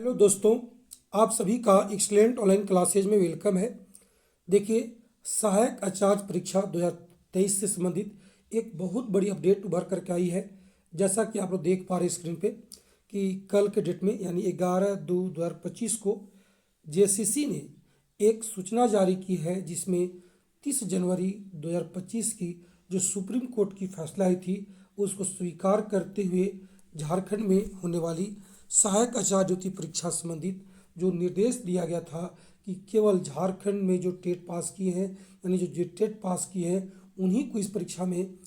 Hello दोस्तों, आप सभी का एक्सलेंट ऑनलाइन क्लासेज में वेलकम है। देखिए, सहायक आचार्य परीक्षा 2023 से संबंधित एक बहुत बड़ी अपडेट उभर करके आई है। जैसा कि आप लोग देख पा रहे हैं स्क्रीन पे कि कल के डेट में यानी 11/2/2025 को जेसीसी ने एक सूचना जारी की है, जिसमें 30 जनवरी 2025 की जो सुप्रीम कोर्ट की फैसला आई थी उसको स्वीकार करते हुए झारखंड में होने वाली सहायक आचार्य नियुक्ति परीक्षा संबंधित जो निर्देश दिया गया था कि केवल झारखंड में जो टेट पास किए हैं यानी जो टेट पास किए हैं उन्हीं को इस परीक्षा में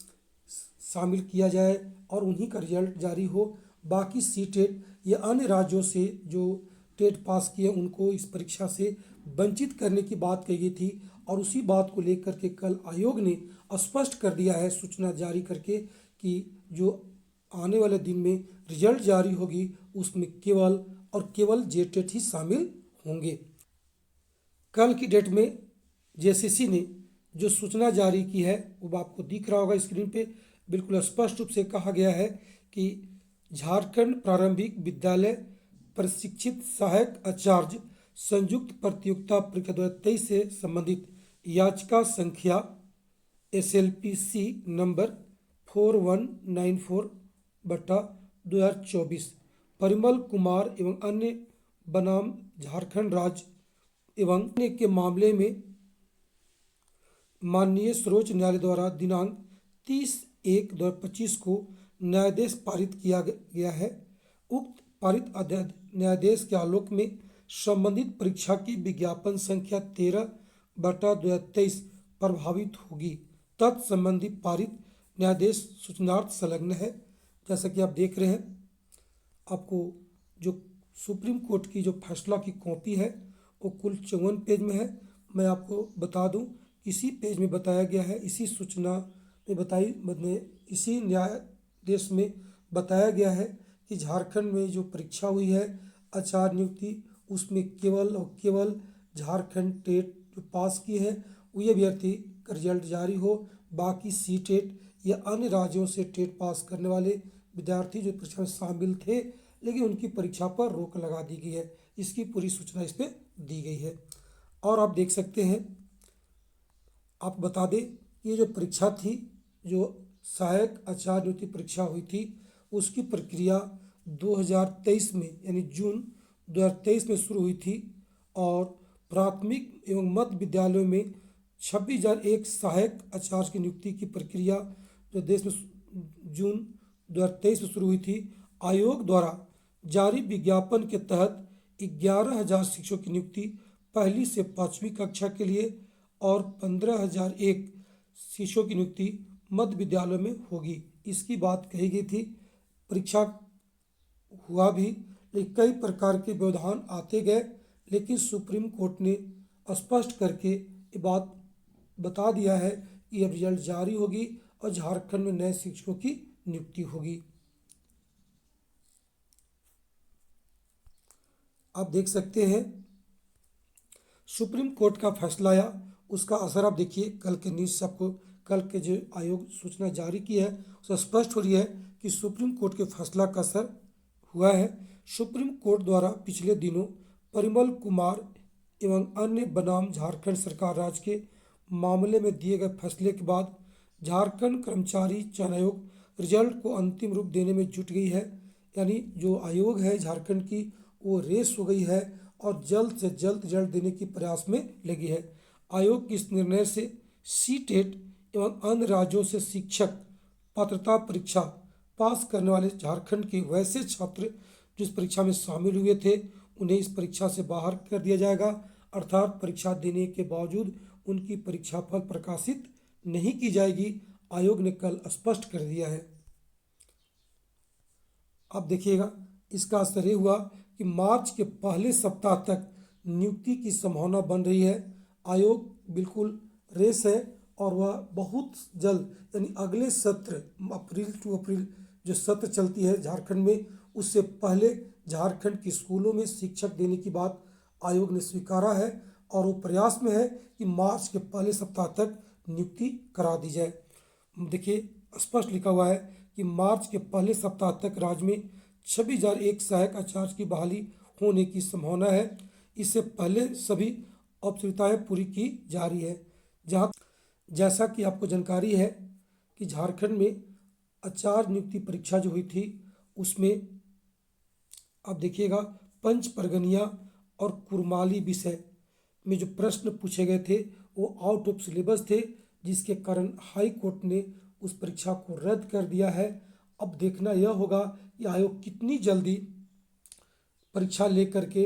शामिल किया जाए और उन्हीं का रिजल्ट जारी हो। बाकी सी टेट या अन्य राज्यों से जो टेट पास किए उनको इस परीक्षा से वंचित करने की बात कही गई थी। और उसी बात को लेकर के कल आयोग ने स्पष्ट कर दिया है सूचना जारी करके कि जो आने वाले दिन में रिजल्ट जारी होगी उसमें केवल और केवल जेटेट ही शामिल होंगे। कल की डेट में जेसीसी ने जो सूचना जारी की है वो आपको दिख रहा होगा स्क्रीन पे। बिल्कुल स्पष्ट रूप से कहा गया है कि झारखंड प्रारंभिक विद्यालय प्रशिक्षित सहायक आचार्य संयुक्त प्रतियोगिता परीक्षा 2023 से संबंधित याचिका संख्या SLPC नंबर 4194/2024 परिमल कुमार एवं अन्य बनाम झारखंड राज्य एवं अन्य के मामले में माननीय सर्वोच्च न्यायालय द्वारा दिनांक 30/1/2025 को न्यायादेश पारित किया गया है। उक्त पारित न्यायादेश के आलोक में संबंधित परीक्षा की विज्ञापन संख्या 13/2023 प्रभावित होगी। तत्संबंधी पारित न्यायादेश सूचनार्थ संलग्न है। जैसा कि आप देख रहे हैं, आपको जो सुप्रीम कोर्ट की जो फैसला की कॉपी है वो कुल 54 पेज में है। मैं आपको बता दूं, इसी पेज में बताया गया है, इसी सूचना में इसी न्यायादेश में बताया गया है कि झारखंड में जो परीक्षा हुई है आचार्य नियुक्ति, उसमें केवल और केवल झारखंड टेट जो पास किए हैं वही अभ्यर्थी का रिजल्ट जारी हो। बाकी सी टेट या अन्य राज्यों से टेट पास करने वाले विद्यार्थी जो परीक्षा में शामिल थे लेकिन उनकी परीक्षा पर रोक लगा दी गई है, इसकी पूरी सूचना इस पर दी गई है। और आप देख सकते हैं, आप बता दें, ये जो परीक्षा थी, जो सहायक आचार्य नियुक्ति परीक्षा हुई थी, उसकी प्रक्रिया 2023 में यानी जून 2023 में शुरू हुई थी और प्राथमिक एवं मध्य विद्यालयों में 26,001 सहायक आचार्य की नियुक्ति की प्रक्रिया जो देश में जून 2023 में शुरू हुई थी। आयोग द्वारा जारी विज्ञापन के तहत 11,000 शिक्षकों की नियुक्ति पहली से 5वीं कक्षा के लिए और 15,001 शिक्षकों की नियुक्ति मध्य विद्यालयों में होगी। इसकी बात कही गई थी। परीक्षा हुआ भी, लेकिन कई प्रकार के व्यवधान आते गए, लेकिन सुप्रीम कोर्ट ने स्पष्ट करके ये बात बता दिया है कि अब रिजल्ट जारी होगी और झारखंड में नए शिक्षकों की नियुक्ति होगी। आप देख सकते हैं सुप्रीम कोर्ट का फैसला आया, उसका असर आप देखिए कल के न्यूज़ से आपको कल के जो आयोग सूचना जारी की है उससे स्पष्ट हो रही है कि सुप्रीम कोर्ट के फैसला का असर हुआ है। सुप्रीम कोर्ट द्वारा पिछले दिनों परिमल कुमार एवं अन्य बनाम झारखंड सरकार राज्य के मामले में दिए गए फैसले के बाद झारखंड कर्मचारी चयन आयोग रिजल्ट को अंतिम रूप देने में जुट गई है। यानी जो आयोग है झारखंड की, वो रेस हो गई है और जल्द से जल्द रिजल्ट देने की प्रयास में लगी है। आयोग के इस निर्णय से सी टेट एवं अन्य राज्यों से शिक्षक पात्रता परीक्षा पास करने वाले झारखंड के वैसे छात्र जो इस परीक्षा में शामिल हुए थे उन्हें इस परीक्षा से बाहर कर दिया जाएगा, अर्थात परीक्षा देने के बावजूद उनकी परीक्षा फल प्रकाशित नहीं की जाएगी। आयोग ने कल स्पष्ट कर दिया है। अब देखिएगा, इसका असर ये हुआ कि मार्च के पहले सप्ताह तक नियुक्ति की संभावना बन रही है। आयोग बिल्कुल रेस है और वह बहुत जल्द यानी अगले सत्र अप्रैल टू अप्रैल जो सत्र चलती है झारखंड में, उससे पहले झारखंड के स्कूलों में शिक्षक देने की बात आयोग ने स्वीकारा है और वो प्रयास में है कि मार्च के पहले सप्ताह तक नियुक्ति करा दी जाए। देखिए, स्पष्ट लिखा हुआ है कि मार्च के पहले सप्ताह तक राज्य में 26,001 सहायक आचार्य की बहाली होने की संभावना है। इससे पहले सभी औपचारिकताएं पूरी की जा रही है। जहाँ जैसा कि आपको जानकारी है कि झारखंड में आचार्य नियुक्ति परीक्षा जो हुई थी उसमें आप देखिएगा पंच परगनिया और कुरमाली विषय में जो प्रश्न पूछे गए थे वो आउट ऑफ सिलेबस थे, जिसके कारण हाई कोर्ट ने उस परीक्षा को रद्द कर दिया है। अब देखना यह होगा कि आयोग कितनी जल्दी परीक्षा लेकर के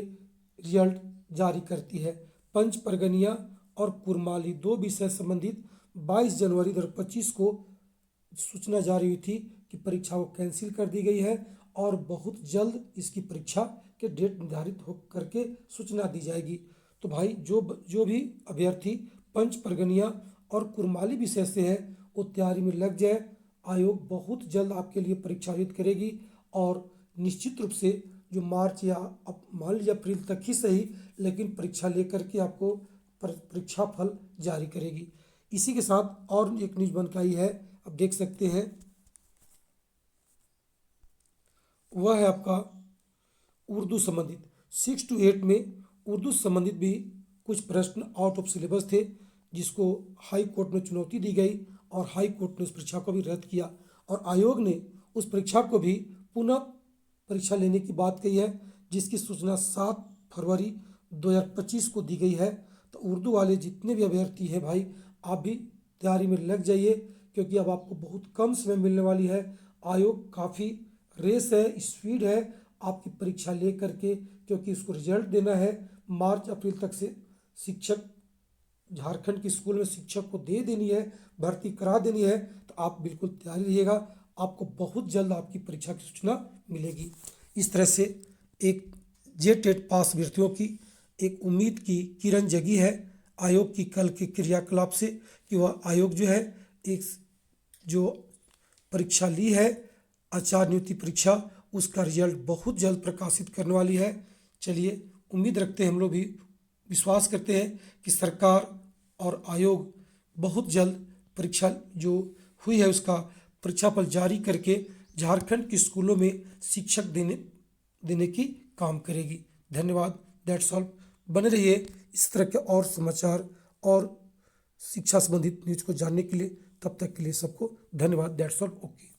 रिजल्ट जारी करती है। पंच परगनिया और कुरमाली दो विषय संबंधित 22 जनवरी 2025 को सूचना जारी हुई थी कि परीक्षा को कैंसिल कर दी गई है और बहुत जल्द इसकी परीक्षा के डेट निर्धारित हो करके सूचना दी जाएगी। तो भाई जो भी अभ्यर्थी पंच परगनिया और कुरमाली विषय से है वो तैयारी में लग जाए। आयोग बहुत जल्द आपके लिए परीक्षा आयोजित करेगी और निश्चित रूप से जो मार्च या अब मान लीजिए अप्रैल तक ही सही, लेकिन परीक्षा लेकर के आपको परीक्षा फल जारी करेगी। इसी के साथ और एक न्यूज बनकर आई है, अब देख सकते हैं, वह है आपका उर्दू संबंधित 6 to 8 में उर्दू संबंधित भी कुछ प्रश्न आउट ऑफ सिलेबस थे, जिसको हाई कोर्ट में चुनौती दी गई और हाई कोर्ट ने उस परीक्षा को भी रद्द किया और आयोग ने उस परीक्षा को भी पुनः परीक्षा लेने की बात कही है, जिसकी सूचना 7 फरवरी 2025 को दी गई है। तो उर्दू वाले जितने भी अभ्यर्थी हैं भाई, आप भी तैयारी में लग जाइए, क्योंकि अब आपको बहुत कम समय मिलने वाली है। आयोग काफ़ी रेस है, स्पीड है आपकी परीक्षा ले करके, क्योंकि उसको रिजल्ट देना है मार्च अप्रैल तक से। शिक्षक झारखंड के स्कूल में शिक्षक को दे देनी है, भर्ती करा देनी है। तो आप बिल्कुल तैयारी रहिएगा, आपको बहुत जल्द आपकी परीक्षा की सूचना मिलेगी। इस तरह से एक जेटेट पास अभ्यर्थियों की एक उम्मीद की किरण जगी है आयोग की कल के क्रियाकलाप से, कि वह आयोग जो है एक जो परीक्षा ली है आचार्य नियुक्ति परीक्षा, उसका रिजल्ट बहुत जल्द प्रकाशित करने वाली है। चलिए उम्मीद रखते हैं, हम लोग भी विश्वास करते हैं कि सरकार और आयोग बहुत जल्द परीक्षा जो हुई है उसका परीक्षाफल जारी करके झारखंड के स्कूलों में शिक्षक देने की काम करेगी। धन्यवाद। That's all. बने रहिए इस तरह के और समाचार और शिक्षा संबंधित न्यूज को जानने के लिए। तब तक के लिए सबको धन्यवाद। That's all. ओके।